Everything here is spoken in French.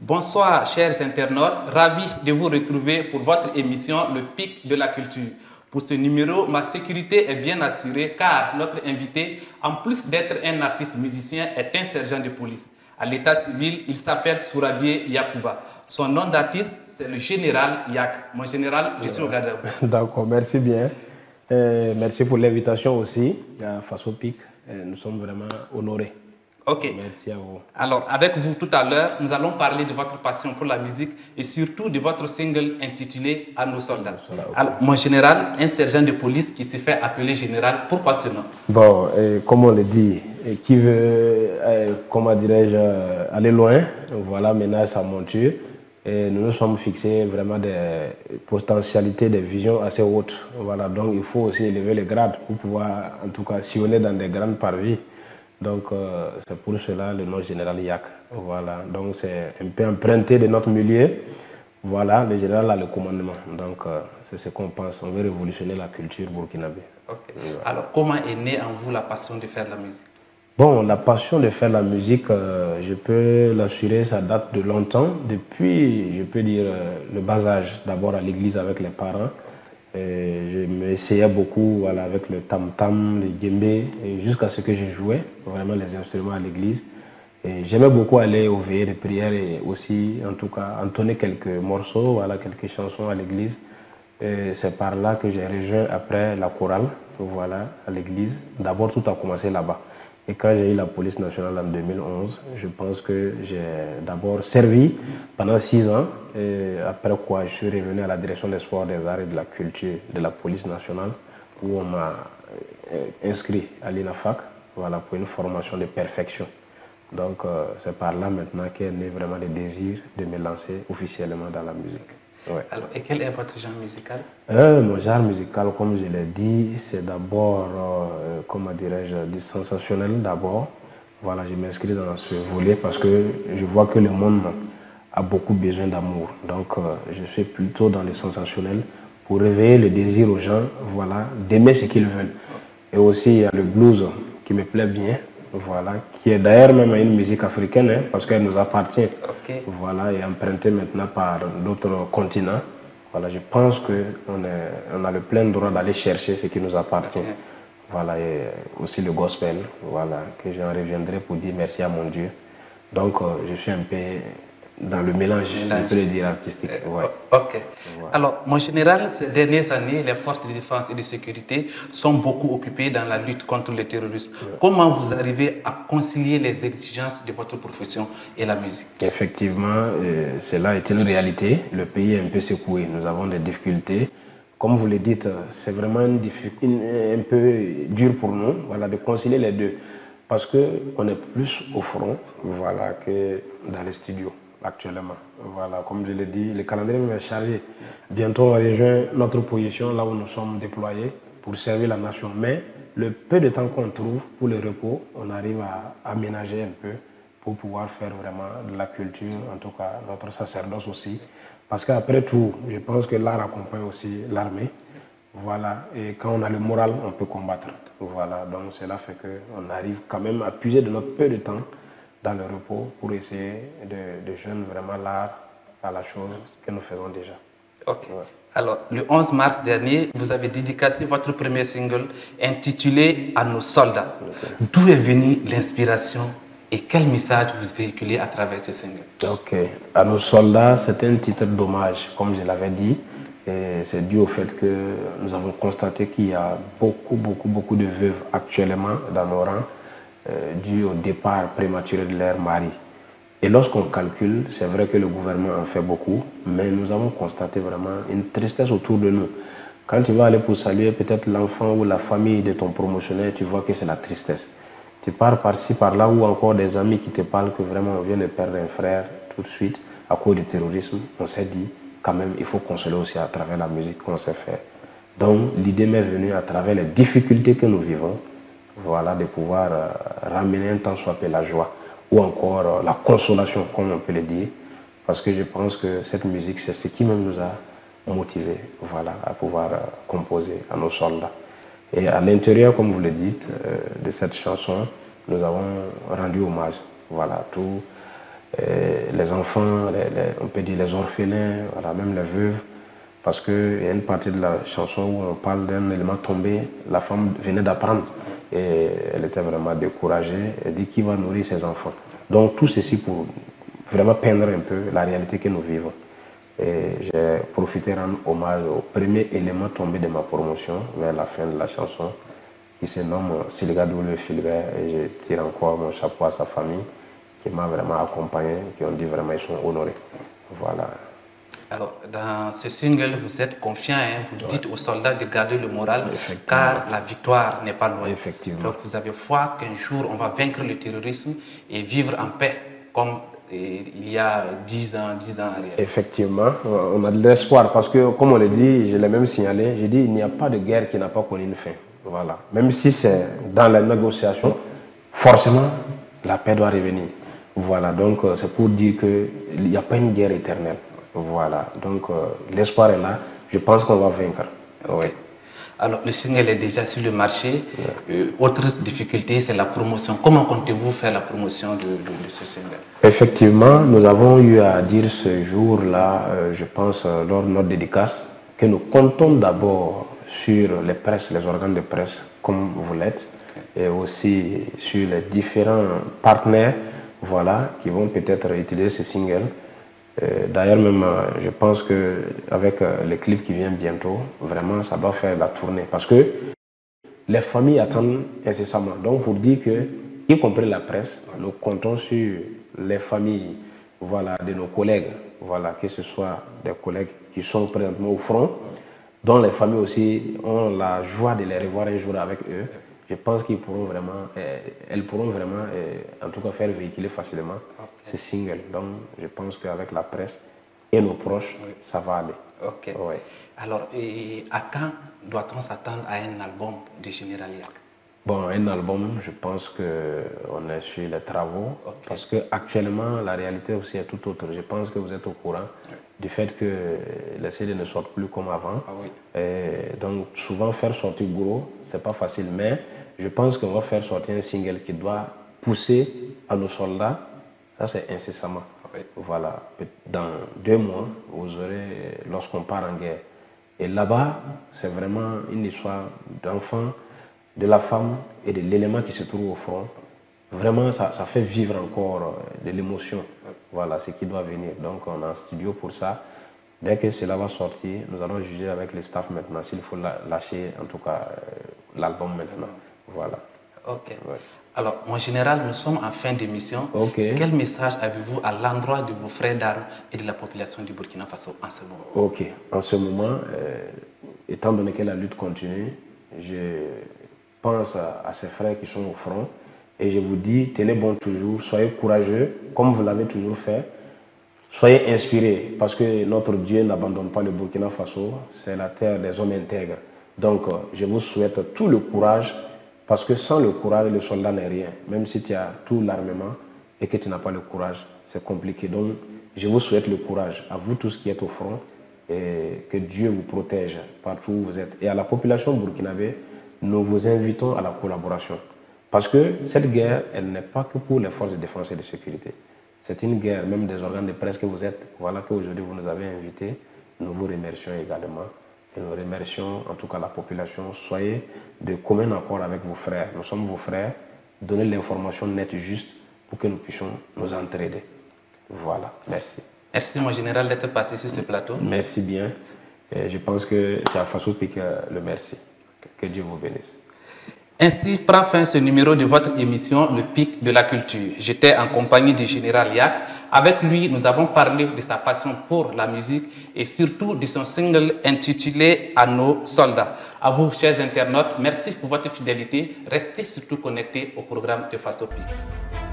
Bonsoir chers internautes, ravi de vous retrouver pour votre émission Le Pic de la Culture. Pour ce numéro, ma sécurité est bien assurée car notre invité, en plus d'être un artiste musicien, est un sergent de police. À l'état civil, il s'appelle Sourabié Yakouba. Son nom d'artiste, c'est le général Yak. Mon général, je suis au garde à vous. D'accord, merci bien. Merci pour l'invitation aussi à Faso Pic. Nous sommes vraiment honorés. Ok. Merci à vous. Alors, avec vous tout à l'heure, nous allons parler de votre passion pour la musique et surtout de votre single intitulé À nos soldats. Okay. Alors, mon général, un sergent de police qui se fait appeler général, pourquoi ce nom? Bon, comme on le dit, qui veut, comment dirais-je, aller loin, voilà, ménage sa monture. Et nous nous sommes fixés vraiment des potentialités, des visions assez hautes. Voilà, donc il faut aussi élever les grades pour pouvoir, en tout cas, sillonner dans des grandes parvis. Donc, c'est pour cela le nom général Yak. Voilà, donc c'est un peu emprunté de notre milieu. Voilà, le général a le commandement. Donc, c'est ce qu'on pense. On veut révolutionner la culture burkinabé. Okay. Alors, comment est née en vous la passion de faire la musique? Bon, la passion de faire la musique, je peux l'assurer, ça date de longtemps. Depuis, je peux dire, le bas âge. D'abord à l'église avec les parents. Je m'essayais beaucoup voilà, avec le tam-tam, le djembé, jusqu'à ce que je jouais vraiment les instruments à l'église. J'aimais beaucoup aller aux veillées de prière et aussi, en tout cas, entonner quelques morceaux, voilà, quelques chansons à l'église. C'est par là que j'ai rejoint après la chorale, voilà, à l'église. D'abord, tout a commencé là-bas. Et quand j'ai eu la police nationale en 2011, je pense que j'ai d'abord servi pendant 6 ans. Et après quoi, je suis revenu à la direction des sports, des arts et de la culture de la police nationale, où on m'a inscrit à l'INAFAC, voilà, pour une formation de perfection. Donc c'est par là maintenant qu'est né vraiment le désir de me lancer officiellement dans la musique. Ouais. Alors, et quel est votre genre musical? Mon genre musical, comme je l'ai dit, c'est d'abord, comment dirais-je, du sensationnel d'abord. Voilà, je m'inscris dans ce volet parce que je vois que le monde a beaucoup besoin d'amour. Donc, je suis plutôt dans le sensationnel pour réveiller le désir aux gens, voilà, d'aimer ce qu'ils veulent. Et aussi, il y a le blues qui me plaît bien, voilà, qui est d'ailleurs même une musique africaine, hein, parce qu'elle nous appartient. Okay. Voilà, et empruntée maintenant par d'autres continents. Voilà, je pense qu'on a le plein droit d'aller chercher ce qui nous appartient. Okay. Voilà, et aussi le gospel, voilà, que j'en reviendrai pour dire merci à mon Dieu. Donc, je suis un peu dans le mélange, je peux le dire, artistique. Ouais. Ok. Ouais. Alors, mon général, ces dernières années, les forces de défense et de sécurité sont beaucoup occupées dans la lutte contre le terrorisme. Ouais. Comment vous arrivez à concilier les exigences de votre profession et la musique? Effectivement, cela est une réalité. Le pays est un peu secoué. Nous avons des difficultés. Comme vous le dites, c'est vraiment un peu dur pour nous, voilà, de concilier les deux. Parce qu'on est plus au front, voilà, que dans les studios actuellement. Voilà, comme je l'ai dit, le calendrier est chargé. Bientôt, on rejoint notre position là où nous sommes déployés pour servir la nation. Mais le peu de temps qu'on trouve pour le repos, on arrive à aménager un peu pour pouvoir faire vraiment de la culture, en tout cas notre sacerdoce aussi. Parce qu'après tout, je pense que l'art accompagne aussi l'armée. Voilà, et quand on a le moral, on peut combattre. Voilà, donc cela fait qu'on arrive quand même à puiser de notre peu de temps dans le repos pour essayer de joindre vraiment l'art à la chose que nous faisons déjà. Ok. Ouais. Alors, le 11 mars dernier, vous avez dédicacé votre premier single intitulé À nos soldats. Okay. D'où est venue l'inspiration et quel message vous véhiculez à travers ce single? Ok. À nos soldats, c'est un titre d'hommage, comme je l'avais dit. Et c'est dû au fait que nous avons constaté qu'il y a beaucoup de veuves actuellement dans nos rangs, dû au départ prématuré de leur mari. Et lorsqu'on calcule, c'est vrai que le gouvernement en fait beaucoup, mais nous avons constaté vraiment une tristesse autour de nous. Quand tu vas aller pour saluer peut-être l'enfant ou la famille de ton promotionnaire, tu vois que c'est la tristesse. Tu pars par-ci, par-là, ou encore des amis qui te parlent que vraiment on vient de perdre un frère tout de suite à cause du terrorisme. On s'est dit, quand même, il faut consoler aussi à travers la musique qu'on sait faire. Donc, l'idée m'est venue à travers les difficultés que nous vivons, voilà, de pouvoir ramener un tant soit peu la joie, ou encore la consolation, comme on peut le dire, parce que je pense que cette musique, c'est ce qui même nous a motivés, voilà, à pouvoir composer à nos soldats. Et à l'intérieur, comme vous le dites, de cette chanson, nous avons rendu hommage, voilà, les enfants, on peut dire les orphelins, voilà, même les veuves. Parce qu'il y a une partie de la chanson où on parle d'un élément tombé, la femme venait d'apprendre et elle était vraiment découragée. Elle dit qui va nourrir ses enfants. Donc tout ceci pour vraiment peindre un peu la réalité que nous vivons. Et j'ai profité de rendre hommage au premier élément tombé de ma promotion vers la fin de la chanson qui se nomme Silgadou le Filbert et je tire encore mon chapeau à sa famille qui m'a vraiment accompagné, qui ont dit vraiment ils sont honorés. Voilà. Alors, dans ce single, vous êtes confiant, hein, vous dites aux soldats de garder le moral, car la victoire n'est pas loin. Effectivement. Donc, vous avez foi qu'un jour, on va vaincre le terrorisme et vivre en paix, comme il y a 10 ans arrière. Effectivement, on a de l'espoir, parce que, comme on le dit, je l'ai même signalé, j'ai dit, il n'y a pas de guerre qui n'a pas connu une fin. Voilà. Même si c'est dans la négociation, forcément, la paix doit revenir. Voilà, donc c'est pour dire qu'il n'y a pas une guerre éternelle. Voilà, donc l'espoir est là. Je pense qu'on va vaincre. Okay. Oui. Alors, le single est déjà sur le marché. Autre difficulté, c'est la promotion. Comment comptez-vous faire la promotion de ce single? Effectivement, nous avons eu à dire ce jour-là, je pense, lors de notre dédicace, que nous comptons d'abord sur les presses, les organes de presse, comme vous l'êtes, et aussi sur les différents partenaires, voilà, qui vont peut-être utiliser ce single. D'ailleurs, même, je pense qu'avec les clips qui viennent bientôt, vraiment, ça doit faire la tournée. Parce que les familles attendent incessamment. Donc, pour dire que, y compris la presse, nous comptons sur les familles, voilà, de nos collègues, voilà, que ce soit des collègues qui sont présentement au front, dont les familles aussi ont la joie de les revoir un jour avec eux. Je pense qu'ils pourront vraiment, elles pourront vraiment, en tout cas, faire véhiculer facilement ce single. Donc, je pense qu'avec la presse et nos proches, ça va aller. Ok. Ouais. Alors, à quand doit-on s'attendre à un album de Général Yak? Bon, un album, je pense qu'on est sur les travaux, parce qu'actuellement, la réalité aussi est tout autre. Je pense que vous êtes au courant du fait que les CD ne sortent plus comme avant. Ah oui. Et donc, souvent, faire sortir gros, c'est pas facile, mais je pense qu'on va faire sortir un single qui doit pousser à nos soldats. Ça, c'est incessamment. Oui. Voilà. Dans 2 mois, vous aurez, lorsqu'on part en guerre. Et là-bas, c'est vraiment une histoire d'enfant, de la femme et de l'élément qui se trouve au front. Vraiment, ça fait vivre encore de l'émotion. Voilà, ce qui doit venir. Donc, on a un studio pour ça. Dès que cela va sortir, nous allons juger avec le staff maintenant s'il faut lâcher, en tout cas, l'album maintenant. Voilà. Ok. Ouais. Alors, mon général, nous sommes en fin d'émission. Okay. Quel message avez-vous à l'endroit de vos frères d'armes et de la population du Burkina Faso en ce moment? Ok. En ce moment, étant donné que la lutte continue, je pense à ces frères qui sont au front et je vous dis, tenez bon toujours, soyez courageux, comme vous l'avez toujours fait. Soyez inspirés, parce que notre Dieu n'abandonne pas le Burkina Faso, c'est la terre des hommes intègres. Donc, je vous souhaite tout le courage, parce que sans le courage, le soldat n'est rien. Même si tu as tout l'armement et que tu n'as pas le courage, c'est compliqué. Donc, je vous souhaite le courage, à vous tous qui êtes au front, et que Dieu vous protège partout où vous êtes. Et à la population burkinabé, nous vous invitons à la collaboration. Parce que cette guerre, elle n'est pas que pour les forces de défense et de sécurité. C'est une guerre, même des organes de presse que vous êtes. Voilà qu'aujourd'hui vous nous avez invités. Nous vous remercions également. Et nous remercions en tout cas la population. Soyez de commun accord avec vos frères. Nous sommes vos frères. Donnez l'information nette et juste pour que nous puissions nous entraider. Voilà. Merci. Merci mon général d'être passé sur ce plateau. Merci bien. Et je pense que c'est à Faso Pique le merci. Que Dieu vous bénisse. Ainsi prend fin ce numéro de votre émission Le Pic de la Culture. J'étais en compagnie du général Yak. Avec lui, nous avons parlé de sa passion pour la musique et surtout de son single intitulé « À nos soldats ». À vous, chers internautes, merci pour votre fidélité. Restez surtout connectés au programme de Faso Pique.